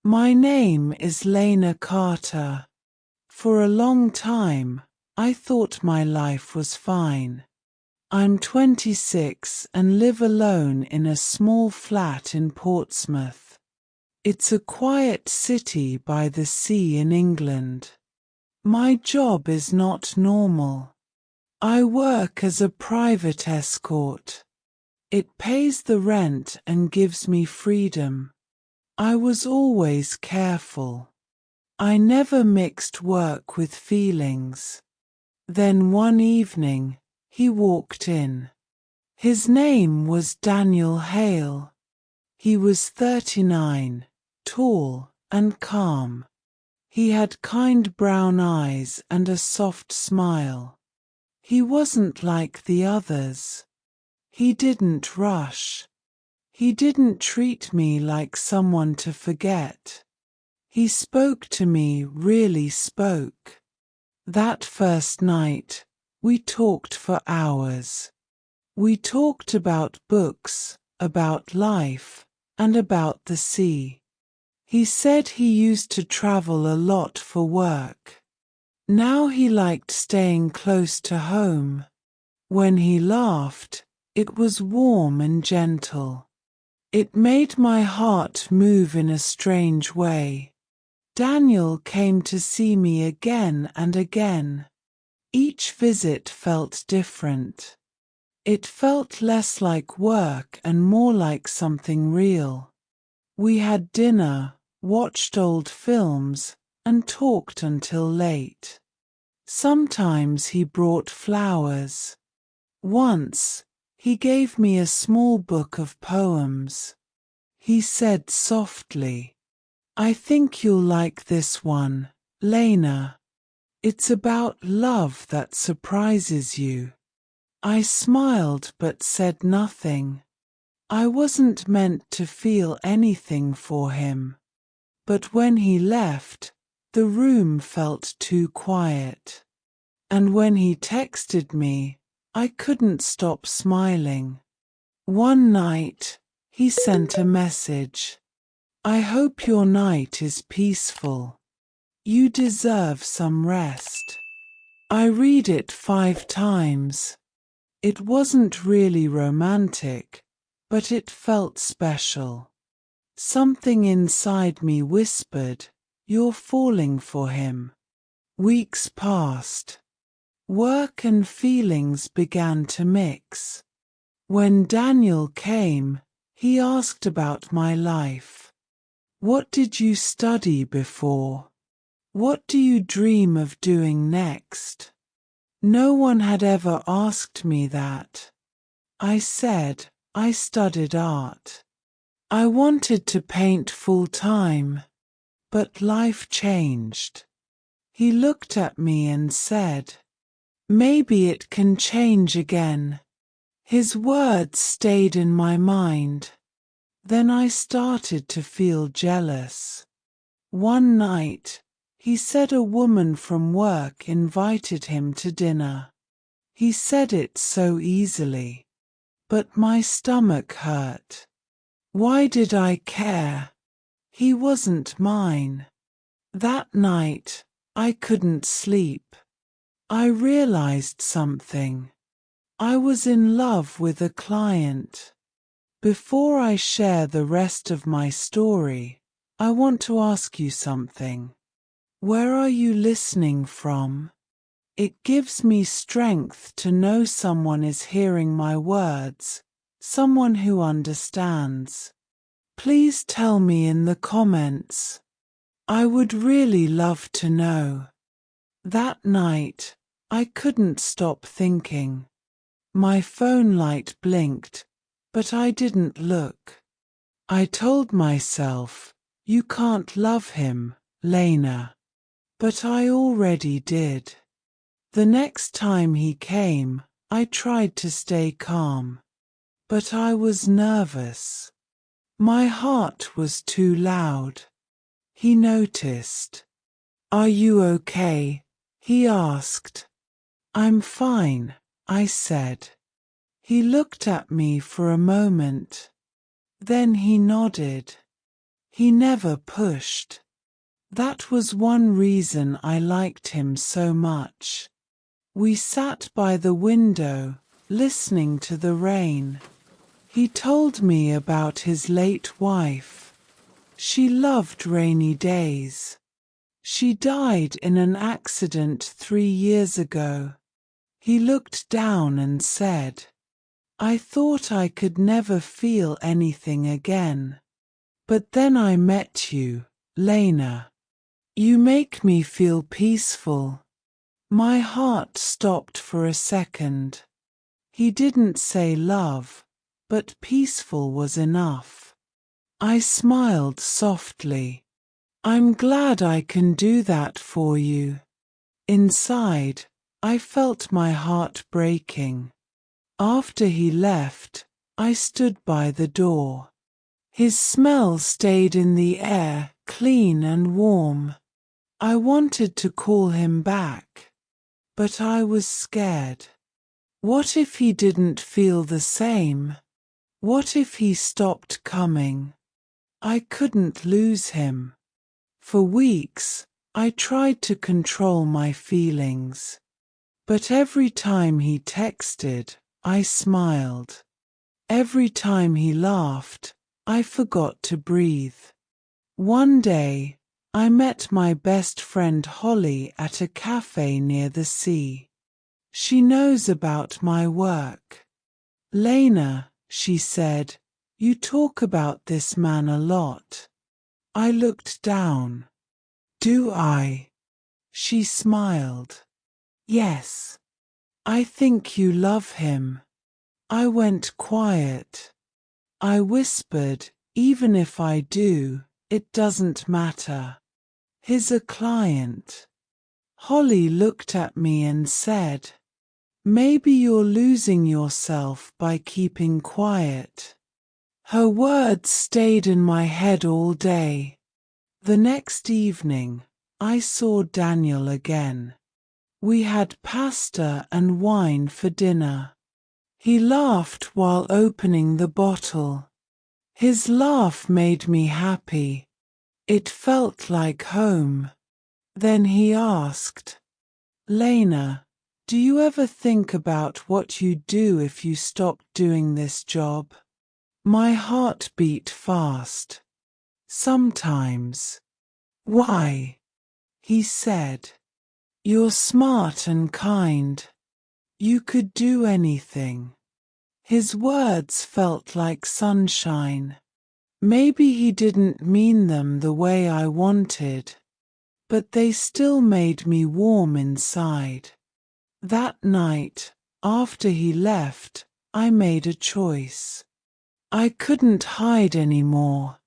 My name is Lena Carter. For a long time, I thought my life was fine. I'm 26 and live alone in a small flat in Portsmouth. It's a quiet city by the sea in England. My job is not normal. I work as a private escort. It pays the rent and gives me freedom. I was always careful. I never mixed work with feelings. Then one evening, he walked in. His name was Daniel Hale. He was 39, tall and calm. He had kind brown eyes and a soft smile. He wasn't like the others. He didn't rush. He didn't treat me like someone to forget. He spoke to me, really spoke. That first night, we talked for hours. We talked about books, about life, and about the sea. He said he used to travel a lot for work. Now he liked staying close to home. When he laughed, it was warm and gentle. It made my heart move in a strange way. Daniel came to see me again and again. Each visit felt different. It felt less like work and more like something real. We had dinner, watched old films, and talked until late. Sometimes he brought flowers. Once, he gave me a small book of poems. He said softly, "I think you'll like this one, Lena. It's about love that surprises you." I smiled but said nothing. I wasn't meant to feel anything for him. But when he left, the room felt too quiet. And when he texted me, I couldn't stop smiling. One night, he sent a message. "I hope your night is peaceful. You deserve some rest." I read it 5 times. It wasn't really romantic, but it felt special. Something inside me whispered, "You're falling for him." Weeks passed. Work and feelings began to mix. When Daniel came, he asked about my life. "What did you study before? What do you dream of doing next?" No one had ever asked me that. I said, I studied art. I wanted to paint full-time, but life changed. He looked at me and said, "Maybe it can change again." His words stayed in my mind. Then I started to feel jealous. One night, he said a woman from work invited him to dinner. He said it so easily. But my stomach hurt. Why did I care? He wasn't mine. That night, I couldn't sleep. I realized something. I was in love with a client. Before I share the rest of my story, I want to ask you something. Where are you listening from? It gives me strength to know someone is hearing my words, someone who understands. Please tell me in the comments. I would really love to know. That night, I couldn't stop thinking. My phone light blinked, but I didn't look. I told myself, "You can't love him, Lena." But I already did. The next time he came, I tried to stay calm. But I was nervous. My heart was too loud. He noticed. "Are you okay?" he asked. "I'm fine," I said. He looked at me for a moment. Then he nodded. He never pushed. That was one reason I liked him so much. We sat by the window, listening to the rain. He told me about his late wife. She loved rainy days. She died in an accident 3 years ago. He looked down and said, "I thought I could never feel anything again. But then I met you, Lena. You make me feel peaceful." My heart stopped for a second. He didn't say love, but peaceful was enough. I smiled softly. "I'm glad I can do that for you." Inside, I felt my heart breaking. After he left, I stood by the door. His smell stayed in the air, clean and warm. I wanted to call him back, but I was scared. What if he didn't feel the same? What if he stopped coming? I couldn't lose him. For weeks, I tried to control my feelings. But every time he texted, I smiled. Every time he laughed, I forgot to breathe. One day, I met my best friend Holly at a cafe near the sea. She knows about my work. "Lena," she said, "you talk about this man a lot." I looked down. "Do I?" She smiled. "Yes. I think you love him." I went quiet. I whispered, "Even if I do, it doesn't matter. He's a client." Holly looked at me and said, "Maybe you're losing yourself by keeping quiet." Her words stayed in my head all day. The next evening, I saw Daniel again. We had pasta and wine for dinner. He laughed while opening the bottle. His laugh made me happy. It felt like home. Then he asked, "Lena, do you ever think about what you'd do if you stopped doing this job?" My heart beat fast. "Sometimes." "Why?" He said, "You're smart and kind. You could do anything." His words felt like sunshine. Maybe he didn't mean them the way I wanted, but they still made me warm inside. That night, after he left, I made a choice. I couldn't hide anymore.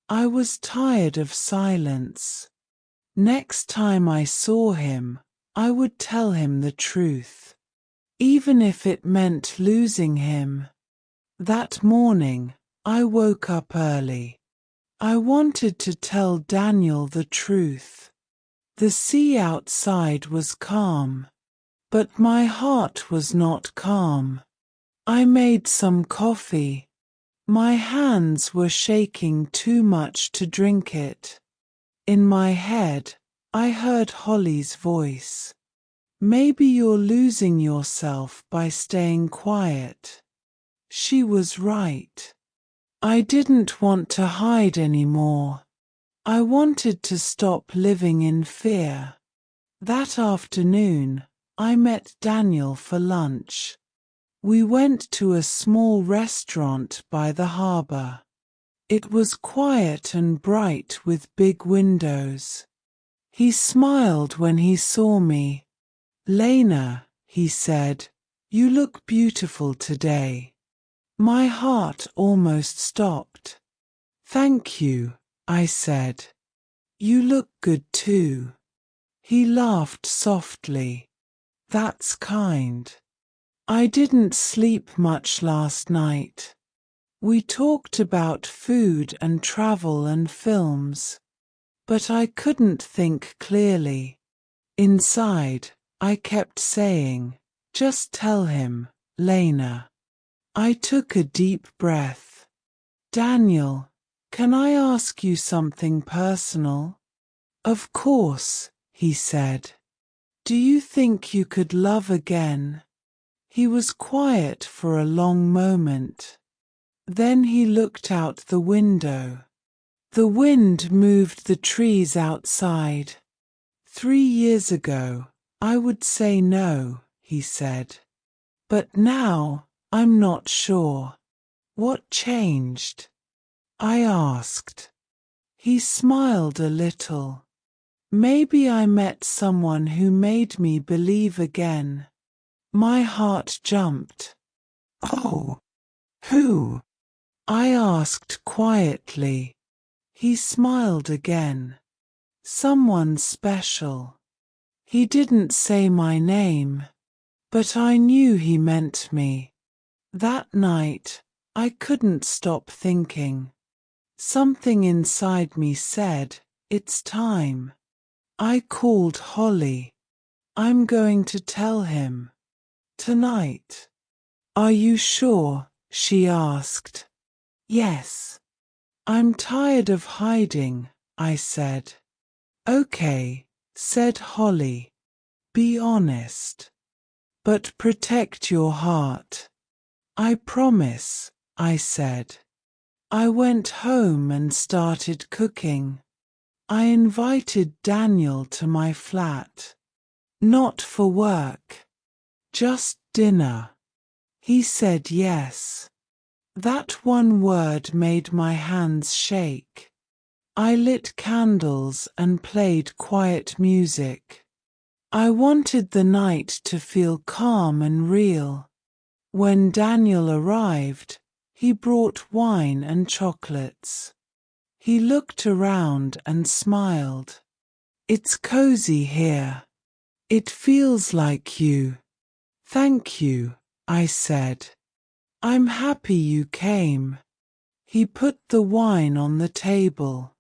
I was tired of silence. Next time I saw him, I would tell him the truth, even if it meant losing him. That morning, I woke up early. I wanted to tell Daniel the truth. The sea outside was calm, but my heart was not calm. I made some coffee. My hands were shaking too much to drink it. In my head, I heard Holly's voice. "Maybe you're losing yourself by staying quiet." She was right. I didn't want to hide anymore. I wanted to stop living in fear. That afternoon, I met Daniel for lunch. We went to a small restaurant by the harbor. It was quiet and bright with big windows. He smiled when he saw me. "Lena," he said, "you look beautiful today." My heart almost stopped. "Thank you," I said. "You look good too." He laughed softly. "That's kind." I didn't sleep much last night. We talked about food and travel and films. But I couldn't think clearly. Inside, I kept saying, "Just tell him, Lena." I took a deep breath. "Daniel, Can I ask you something personal? Of course, he said. Do you think you could love again? He was quiet for a long moment. Then he looked out the window. The wind moved the trees outside. 3 years ago, I would say no, he said. But now, I'm not sure. What changed? I asked. He smiled a little. Maybe I met someone who made me believe again. My heart jumped. Oh, who? I asked quietly. He smiled again. Someone special. He didn't say my name, but I knew he meant me. That night, I couldn't stop thinking. Something inside me said, it's time. I called Holly. I'm going to tell him. Tonight. Are you sure? She asked. Yes. I'm tired of hiding, I said. Okay, said Holly. Be honest. But protect your heart. I promise, I said. I went home and started cooking. I invited Daniel to my flat. Not for work. Just dinner. He said yes. That one word made my hands shake. I lit candles and played quiet music. I wanted the night to feel calm and real. When Daniel arrived, he brought wine and chocolates. He looked around and smiled. It's cozy here. It feels like you. Thank you, I said. I'm happy you came. He put the wine on the table.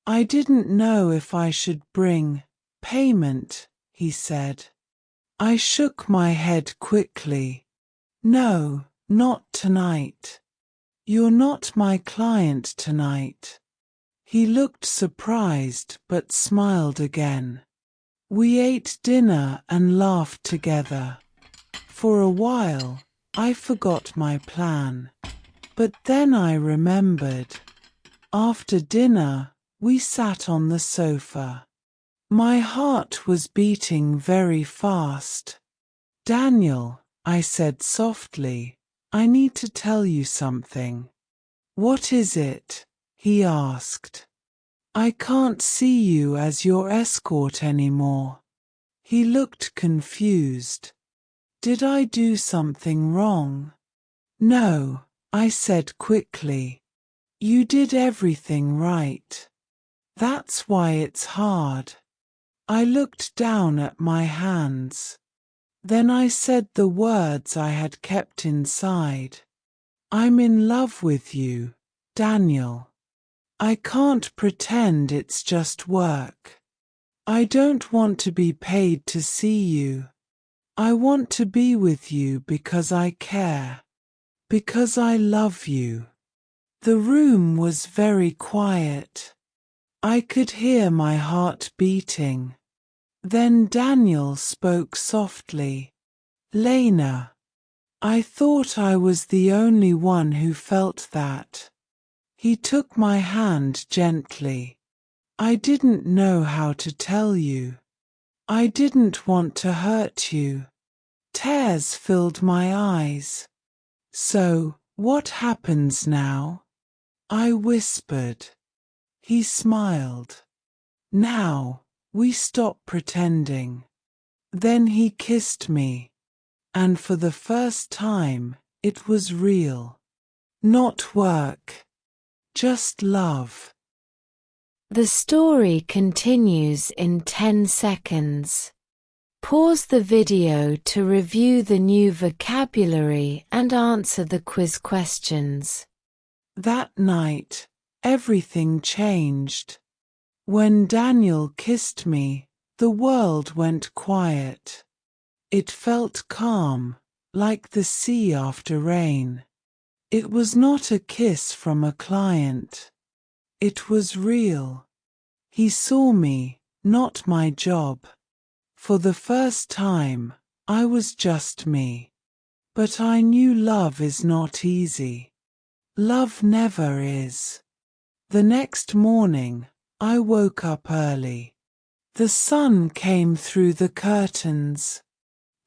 I didn't know if I should bring payment, he said. I shook my head quickly. No, not tonight. You're not my client tonight. He looked surprised but smiled again. We ate dinner and laughed together. For a while, I forgot my plan. But then I remembered. After dinner, we sat on the sofa. My heart was beating very fast. Daniel, I said softly, I need to tell you something. What is it? He asked. I can't see you as your escort anymore. He looked confused. Did I do something wrong? No, I said quickly. You did everything right. That's why it's hard. I looked down at my hands. Then I said the words I had kept inside. I'm in love with you, Daniel. I can't pretend it's just work. I don't want to be paid to see you. I want to be with you because I care. Because I love you. The room was very quiet. I could hear my heart beating. Then Daniel spoke softly. Lena. I thought I was the only one who felt that. He took my hand gently. I didn't know how to tell you. I didn't want to hurt you. Tears filled my eyes. So, what happens now? I whispered. He smiled. Now, we stop pretending. Then he kissed me. And for the first time, it was real. Not work. Just love. The story continues in 10 seconds. Pause the video to review the new vocabulary and answer the quiz questions. That night, everything changed. When Daniel kissed me, the world went quiet. It felt calm, like the sea after rain. It was not a kiss from a client. It was real. He saw me, not my job. For the first time, I was just me. But I knew love is not easy. Love never is. The next morning, I woke up early. The sun came through the curtains.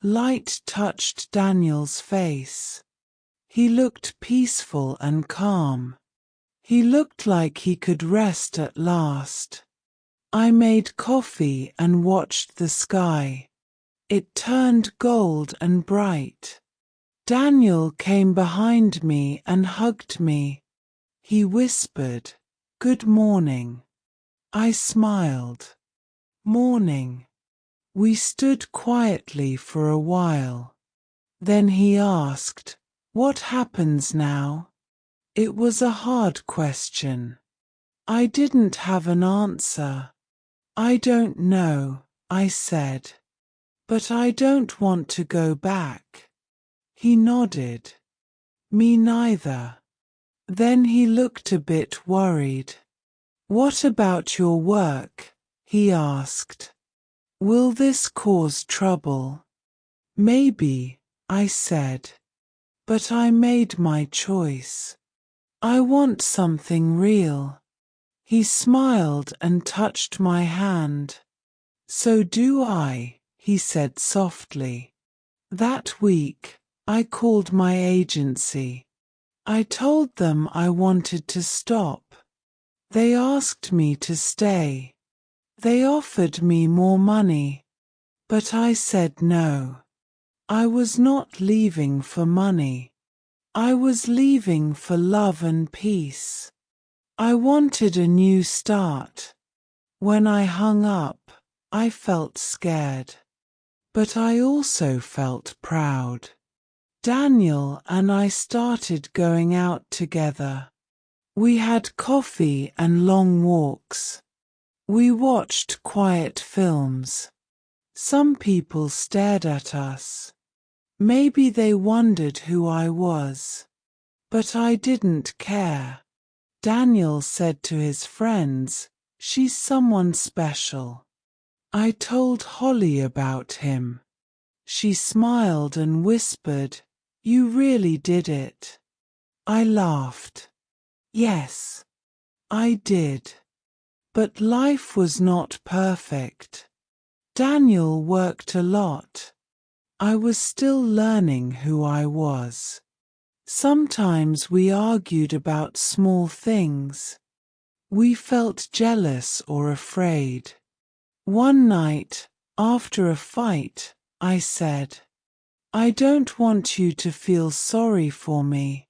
Light touched Daniel's face. He looked peaceful and calm. He looked like he could rest at last. I made coffee and watched the sky. It turned gold and bright. Daniel came behind me and hugged me. He whispered, "Good morning." I smiled. "Morning." We stood quietly for a while. Then he asked, "What happens now?" It was a hard question. I didn't have an answer. "I don't know," I said. "But I don't want to go back." He nodded. "Me neither." Then he looked a bit worried. "What about your work?" he asked. "Will this cause trouble?" "Maybe," I said. But I made my choice. I want something real. He smiled and touched my hand. "So do I," he said softly. That week, I called my agency. I told them I wanted to stop. They asked me to stay. They offered me more money. But I said no. I was not leaving for money. I was leaving for love and peace. I wanted a new start. When I hung up, I felt scared. But I also felt proud. Daniel and I started going out together. We had coffee and long walks. We watched quiet films. Some people stared at us. Maybe they wondered who I was. But I didn't care. Daniel said to his friends, "She's someone special." I told Holly about him. She smiled and whispered, "You really did it." I laughed. Yes, I did. But life was not perfect. Daniel worked a lot. I was still learning who I was. Sometimes we argued about small things. We felt jealous or afraid. One night, after a fight, I said, "I don't want you to feel sorry for me.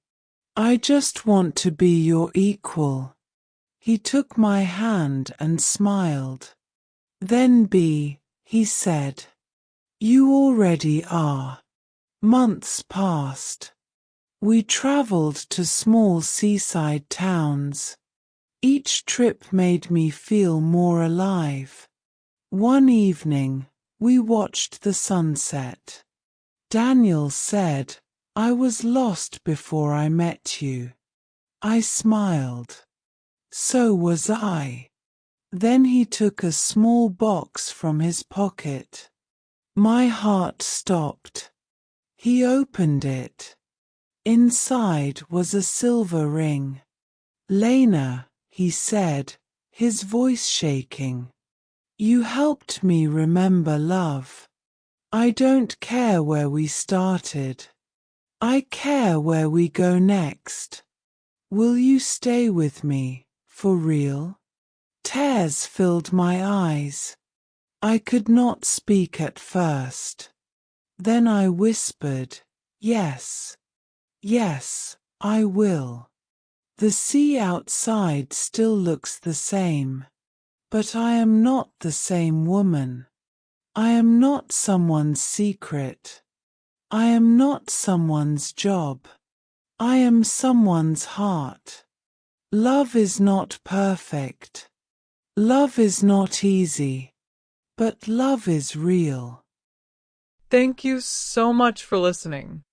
I just want to be your equal." He took my hand and smiled. "Then he said. "You already are." Months passed. We traveled to small seaside towns. Each trip made me feel more alive. One evening, we watched the sunset. Daniel said, "I was lost before I met you." I smiled. So was I. Then he took a small box from his pocket. My heart stopped. He opened it. Inside was a silver ring. "Lena," he said, his voice shaking. "You helped me remember love. I don't care where we started. I care where we go next. Will you stay with me, for real?" Tears filled my eyes. I could not speak at first. Then I whispered, "Yes. Yes, I will." The sea outside still looks the same. But I am not the same woman. I am not someone's secret. I am not someone's job. I am someone's heart. Love is not perfect. Love is not easy. But love is real. Thank you so much for listening.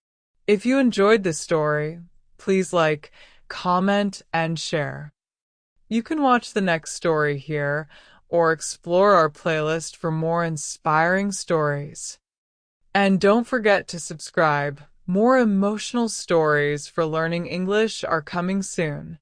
If you enjoyed this story, please like, comment, and share. You can watch the next story here or explore our playlist for more inspiring stories. And don't forget to subscribe. More emotional stories for learning English are coming soon.